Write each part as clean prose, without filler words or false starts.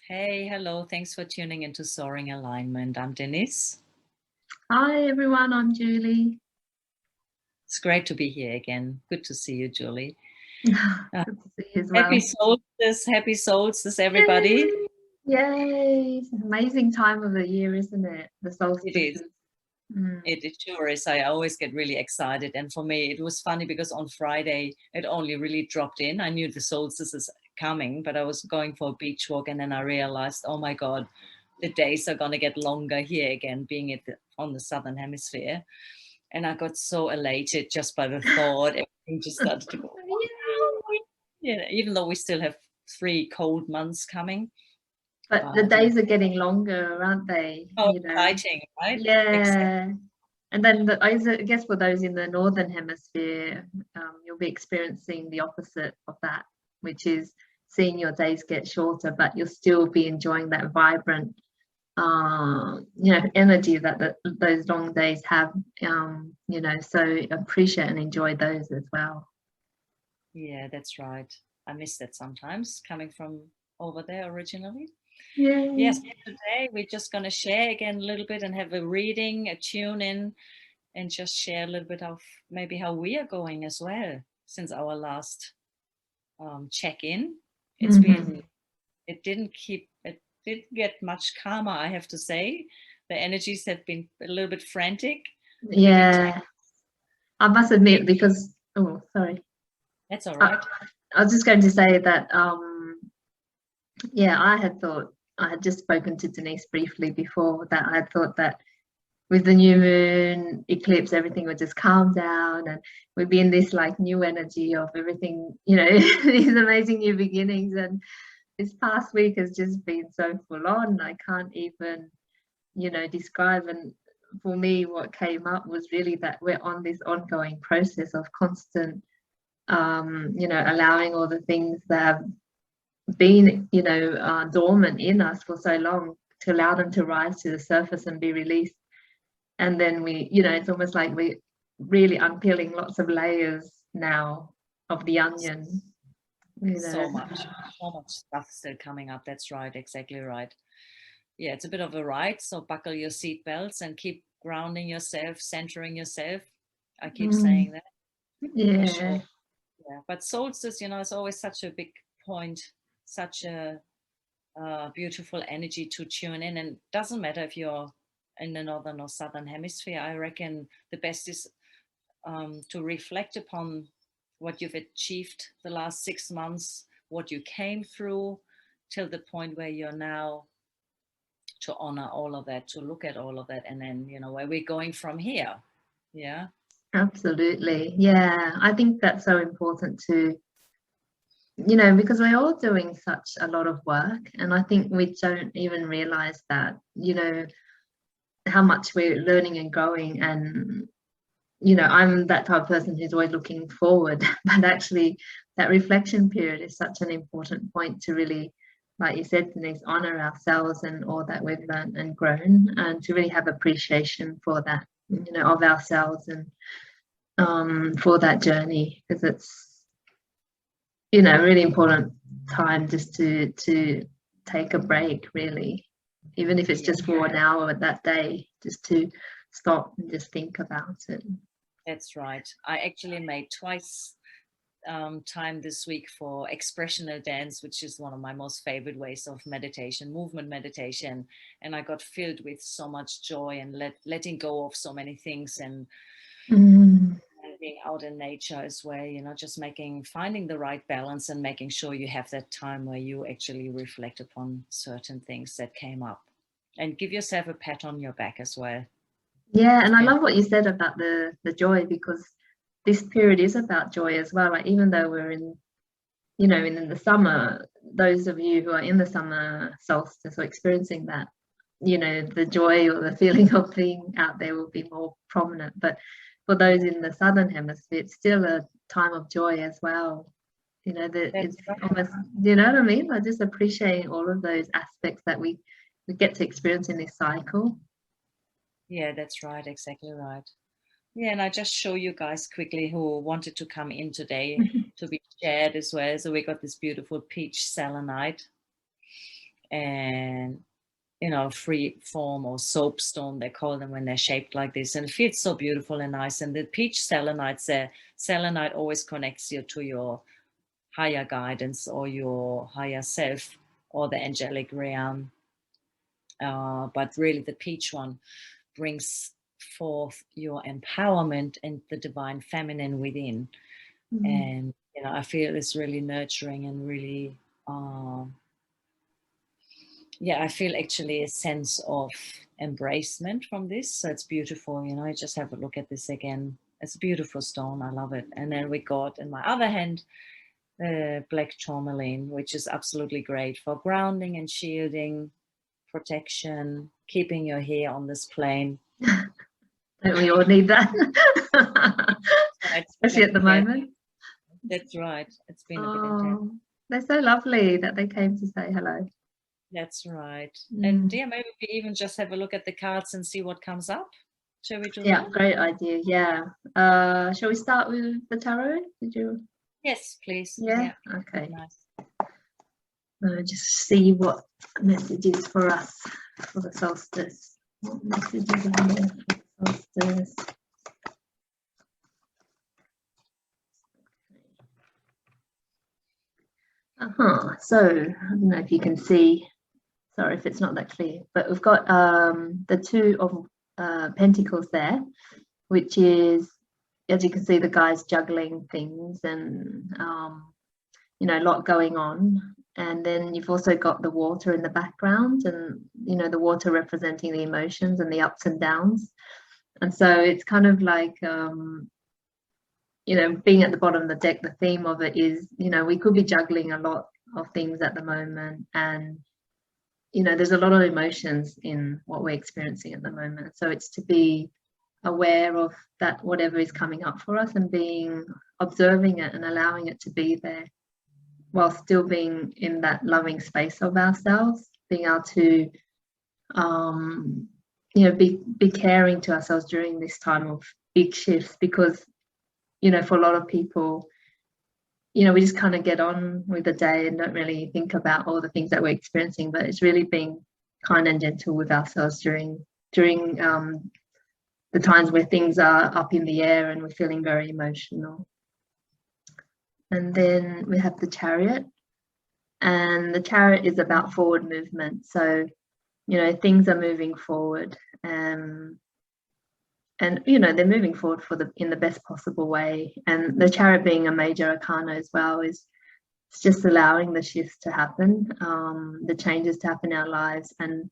Hey, hello. Thanks for tuning into Soaring Alignment. I'm Deniz. Hi everyone, I'm Julie. It's great to be here again. Good to see you, Julie. Good to see you as Happy well. solstice, everybody. Yay! Yay! It's an amazing time of the year, isn't it? The It is. solstices. Mm. It sure is. I always get really excited. And for me, it was funny because on Friday, it only really dropped in. I knew the solstice is coming, but I was going for a beach walk and then I realized, oh my God, the days are going to get longer here again, being on the southern hemisphere. And I got so elated just by the thought. Everything just started to go, wow. Yeah, even though we still have 3 cold months coming. But the Yeah. days are getting longer, aren't they? Oh, exciting, right? Exactly. Yeah. And then I guess for those in the northern hemisphere, you'll be experiencing the opposite of that, which is seeing your days get shorter, but you'll still be enjoying that vibrant energy that those long days have, so appreciate and enjoy those as well. Yeah, that's right. I miss that sometimes coming from over there originally. Yeah. Yes, today we're just going to share again a little bit and have a reading, a tune in, and just share a little bit of maybe how we are going as well since our last check-in. It's been, it didn't get much calmer, I have to say. The energies have been a little bit frantic, really Yeah. I must admit, because sorry. That's all right. I was just going to say that I had just spoken to Denise briefly before that. I had thought that with the new moon eclipse, everything would just calm down and we'd be in this like new energy of everything, these amazing new beginnings. And this past week has just been so full on. I can't even, describe. And for me, what came up was really that we're on this ongoing process of constant, allowing all the things that have been, dormant in us for so long to allow them to rise to the surface and be released. And then it's almost like we're really unpeeling lots of layers now of the onion. So much stuff still coming up. That's right, exactly right. Yeah, it's a bit of a ride. So buckle your seatbelts and keep grounding yourself, centering yourself. I keep saying that. Yeah. For sure. Yeah, but solstice, is always such a big point, such a beautiful energy to tune in. And it doesn't matter if you're in the northern or southern hemisphere. I reckon the best is to reflect upon what you've achieved the last 6 months, what you came through till the point where you're now, to honor all of that, to look at all of that, and then, where we're going from here. Yeah. Absolutely. Yeah. I think that's so important to, because we're all doing such a lot of work. And I think we don't even realize that, how much we're learning and growing. And I'm that type of person who's always looking forward, but actually that reflection period is such an important point to really, like you said, Denise, honor ourselves and all that we've learned and grown, and to really have appreciation for that, of ourselves and for that journey, because it's, really important time just to take a break, really, even if it's just for an hour that day, just to stop and just think about it. That's right. I actually made twice time this week for expressional dance, which is one of my most favorite ways of meditation, movement meditation. And I got filled with so much joy and letting go of so many things and being out in nature as well, just finding the right balance and making sure you have that time where you actually reflect upon certain things that came up and give yourself a pat on your back as well. Yeah, and I love what you said about the joy, because this period is about joy as well. Like, even though we're in the summer, those of you who are in the summer solstice or experiencing that, the joy or the feeling of being out there will be more prominent. But for those in the southern hemisphere, it's still a time of joy as well. It's almost, you know what I mean? Like, just appreciating all of those aspects that we get to experience in this cycle. Yeah, that's right. Exactly right. Yeah, and I just show you guys quickly who wanted to come in today to be shared as well. So we got this beautiful peach selenite. and free form or soapstone, they call them when they're shaped like this, and it feels so beautiful and nice. And the peach selenite always connects you to your higher guidance or your higher self or the angelic realm. But really the peach one brings forth your empowerment and the divine feminine within. And I feel it's really nurturing and really I feel actually a sense of embracement from this. So it's beautiful, just have a look at this again. It's a beautiful stone. I love it. And then we got in my other hand the black tourmaline, which is absolutely great for grounding and shielding, protection, keeping your hair on this plane. Don't we all need that? Especially at the moment. That's right. It's been a bit intense. They're so lovely that they came to say hello. That's right. And maybe we even just have a look at the cards and see what comes up. Shall we do that? Yeah, great idea. Yeah. Shall we start with the tarot? Did you? Yes, please. Yeah. Okay. Nice. Just see what messages for us for the solstice. What messages are there for the solstice? So I don't know if you can see. Sorry if it's not that clear, but we've got the Two of Pentacles there, which is, as you can see, the guy's juggling things and a lot going on. And then you've also got the water in the background, and the water representing the emotions and the ups and downs. And so it's kind of like being at the bottom of the deck, the theme of it is, we could be juggling a lot of things at the moment, and there's a lot of emotions in what we're experiencing at the moment. So it's to be aware of that, whatever is coming up for us, and observing it and allowing it to be there, while still being in that loving space of ourselves, being able to be caring to ourselves during this time of big shifts, because for a lot of people, we just kind of get on with the day and don't really think about all the things that we're experiencing. But it's really being kind and gentle with ourselves during the times where things are up in the air and we're feeling very emotional. And then we have the Chariot, and the Chariot is about forward movement. So things are moving forward, and they're moving forward in the best possible way. And the Chariot being a major arcana as well, it's just allowing the shifts to happen, the changes to happen in our lives, and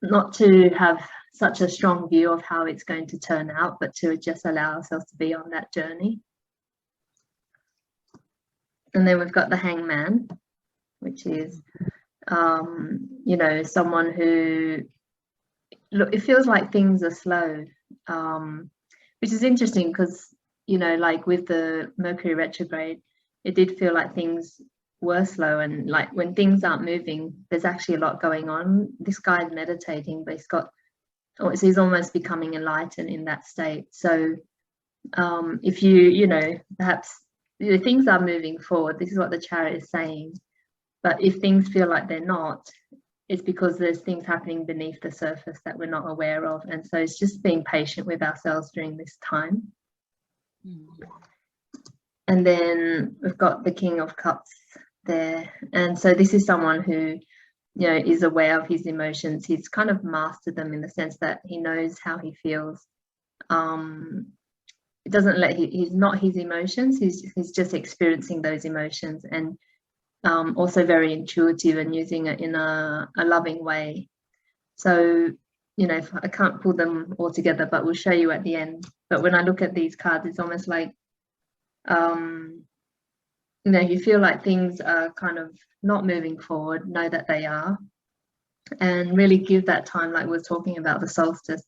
not to have such a strong view of how it's going to turn out, but to just allow ourselves to be on that journey. And then we've got the Hangman, which is someone who, it feels like things are slow, which is interesting because like with the Mercury retrograde, it did feel like things were slow, and like when things aren't moving, there's actually a lot going on. This guy's meditating, but he's almost becoming enlightened in that state. So if you perhaps things are moving forward, this is what the Chariot is saying, but if things feel like they're not, it's because there's things happening beneath the surface that we're not aware of. And so it's just being patient with ourselves during this time. And then we've got the King of Cups there, and so this is someone who is aware of his emotions. He's kind of mastered them in the sense that he knows how he feels. It doesn't he's not his emotions, he's just experiencing those emotions, and also very intuitive and using it in a loving way. So I can't pull them all together, but we'll show you at the end. But when I look at these cards, it's almost like you feel like things are kind of not moving forward, know that they are, and really give that time, like we were talking about the solstice,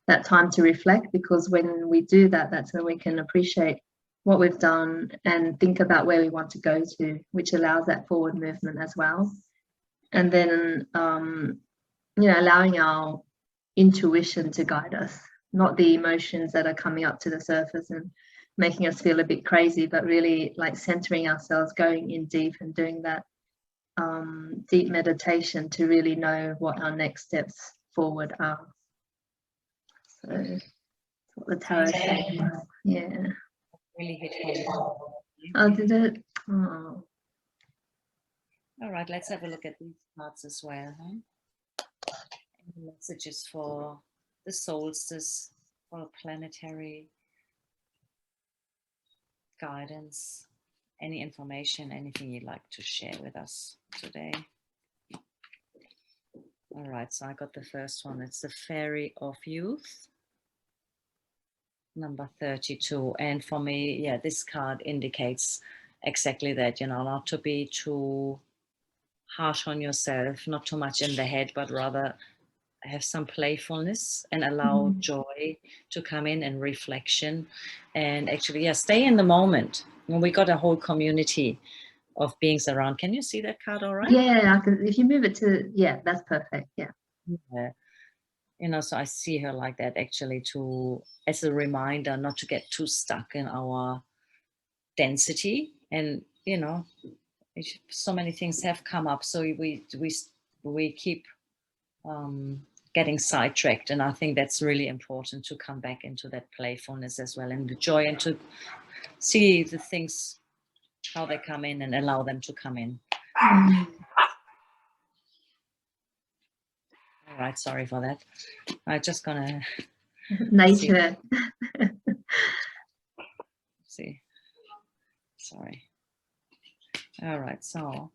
that time to reflect, because when we do that, that's when we can appreciate what we've done and think about where we want to go to, which allows that forward movement as well. And then allowing our intuition to guide us, not the emotions that are coming up to the surface and making us feel a bit crazy, but really like centering ourselves, going in deep and doing that deep meditation to really know what our next steps forward are. So that's what the tarot said. Yeah. Really hit home. Oh, did it? Oh. All right, let's have a look at these cards as well. Any messages for the solstice, for planetary guidance, any information, anything you'd like to share with us today? All right, so I got the first one. It's the Fairy of Youth, number 32. And for me, yeah, this card indicates exactly that, you know, not to be too harsh on yourself, not too much in the head, but rather have some playfulness and allow joy to come in and reflection. And actually, yeah, stay in the moment. And we got a whole community of beings around. Can you see that card all right? Yeah, I can, if you move it to, yeah, that's perfect. Yeah. Yeah. You know, so I see her like that actually, to as a reminder not to get too stuck in our density. And you know, so many things have come up, so we keep getting sidetracked, and I think that's really important to come back into that playfulness as well, and the joy, and to see the things how they come in and allow them to come in. All right, sorry for that. I'm just gonna nature. See. Sorry. All right, so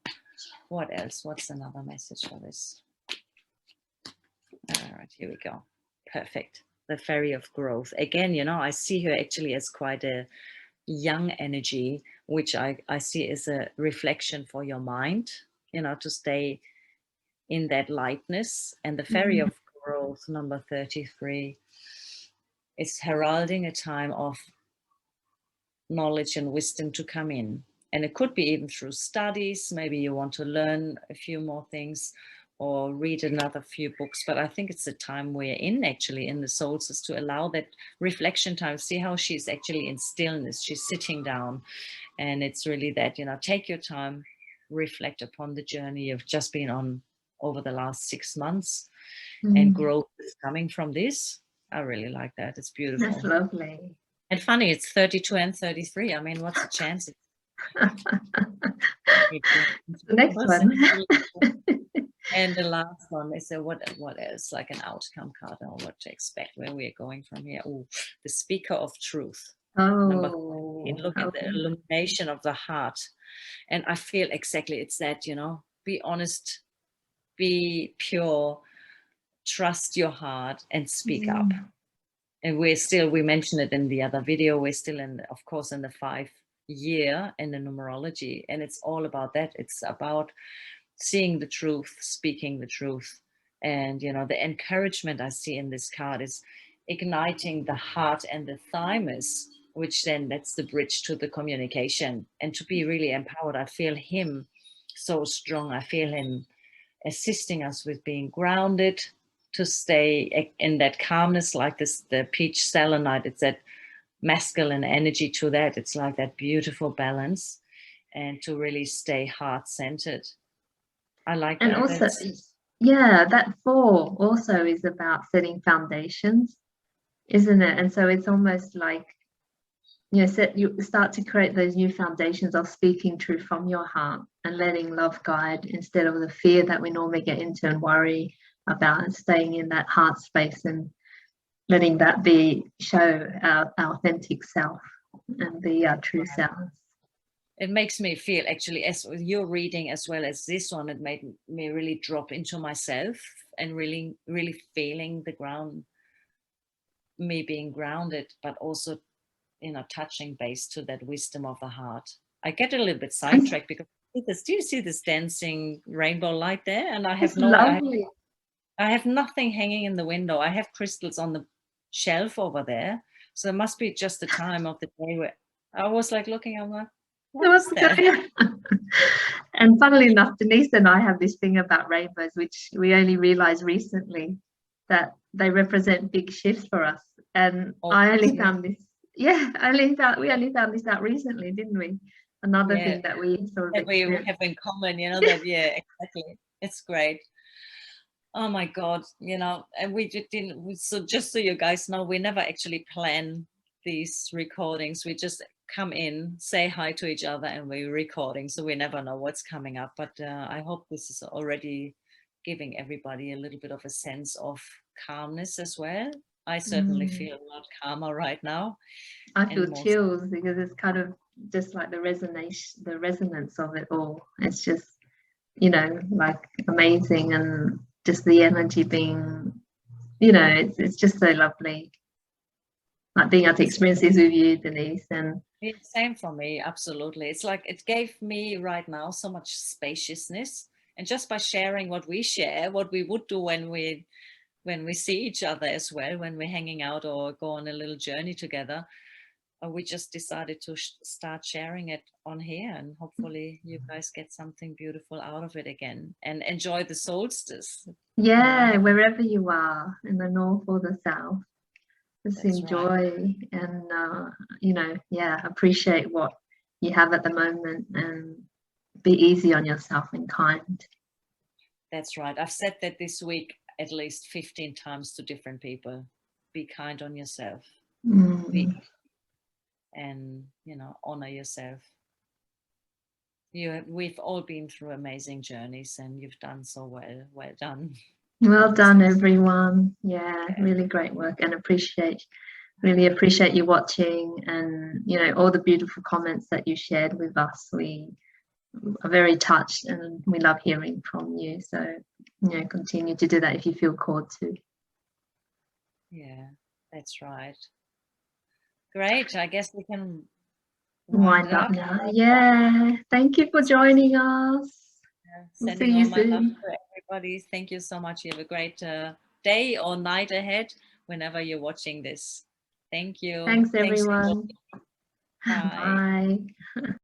what else? What's another message for this? All right, here we go. Perfect. The Fairy of Growth. Again, you know, I see her actually as quite a young energy, which I see as a reflection for your mind, you know, to stay in that lightness. And the Fairy of Growth, number 33, is heralding a time of knowledge and wisdom to come in. And it could be even through studies. Maybe you want to learn a few more things or read another few books. But I think it's the time we're in, actually, in the solstice, to allow that reflection time. See how she's actually in stillness. She's sitting down. And it's really that, you know, take your time, reflect upon the journey you've just been on over the last 6 months. And growth is coming from this. I really like that. It's beautiful. That's lovely. And funny, it's 32 and 33. I mean, what's the chance? The next one. And the last one is what else? Like an outcome card, or what to expect, where we're going from here. Oh, the Speaker of Truth. Oh, look at the illumination of the heart. And I feel exactly it's that, you know, be honest, be pure, trust your heart, and speak up. And we mentioned it in the other video, we're still in, of course, in the 5 year in the numerology, and it's all about that. It's about seeing the truth, speaking the truth. And you know, the encouragement I see in this card is igniting the heart and the thymus, which then that's the bridge to the communication, and to be really empowered. I feel him so strong. I feel him assisting us with being grounded, to stay in that calmness, like this, the peach selenite. It's that masculine energy to that. It's like that beautiful balance, and to really stay heart-centered. I like and that. also, yeah, that 4 also is about setting foundations, isn't it? And so it's almost like, you know, you start to create those new foundations of speaking truth from your heart and letting love guide, instead of the fear that we normally get into and worry about, and staying in that heart space and letting that show our authentic self and be our true selves. It makes me feel, actually, as with your reading as well as this one, it made me really drop into myself and really, really feeling the ground, me being grounded, but also, you know, touching base to that wisdom of the heart. I get a little bit sidetracked because do you see this dancing rainbow light there? And I have I have nothing hanging in the window. I have crystals on the shelf over there. So it must be just the time of the day where I was like looking, I'm like, what's that? And funnily enough, Denise and I have this thing about rainbows, which we only realized recently, that they represent big shifts for us. And I only found this, we only found this out recently, didn't we? another thing that we sort of we have in common, that, exactly. It's great. Oh my God, and we didn't, so just so you guys know, we never actually plan these recordings. We just come in, say hi to each other, and we're recording. So we never know what's coming up. But I hope this is already giving everybody a little bit of a sense of calmness as well. I certainly feel a lot calmer right now. I feel chills because it's kind of just like the resonance of it all. It's just, like amazing, and just the energy being, it's just so lovely. Like being able to experience this with you, Deniz, and same for me, absolutely. It's like it gave me right now so much spaciousness, and just by sharing what we share, what we would do when we see each other as well, when we're hanging out or go on a little journey together, we just decided to start sharing it on here, and hopefully you guys get something beautiful out of it again and enjoy the solstice. Wherever you are, in the north or the south, just enjoy and appreciate what you have at the moment, and be easy on yourself and kind. That's right. I've said that this week at least 15 times to different people. Be kind on yourself. And honor yourself. We've all been through amazing journeys, and you've done so well. Well done. Well done, everyone. Really great work, and really appreciate you watching, and all the beautiful comments that you shared with us. We are very touched, and we love hearing from you. So continue to do that if you feel called to. Yeah, that's right. Great. I guess we can wind up now. Thank you for joining us. We'll sending all my love to everybody. Thank you so much. You have a great day or night ahead whenever you're watching this. Thank you. Thanks everyone. Bye. Bye.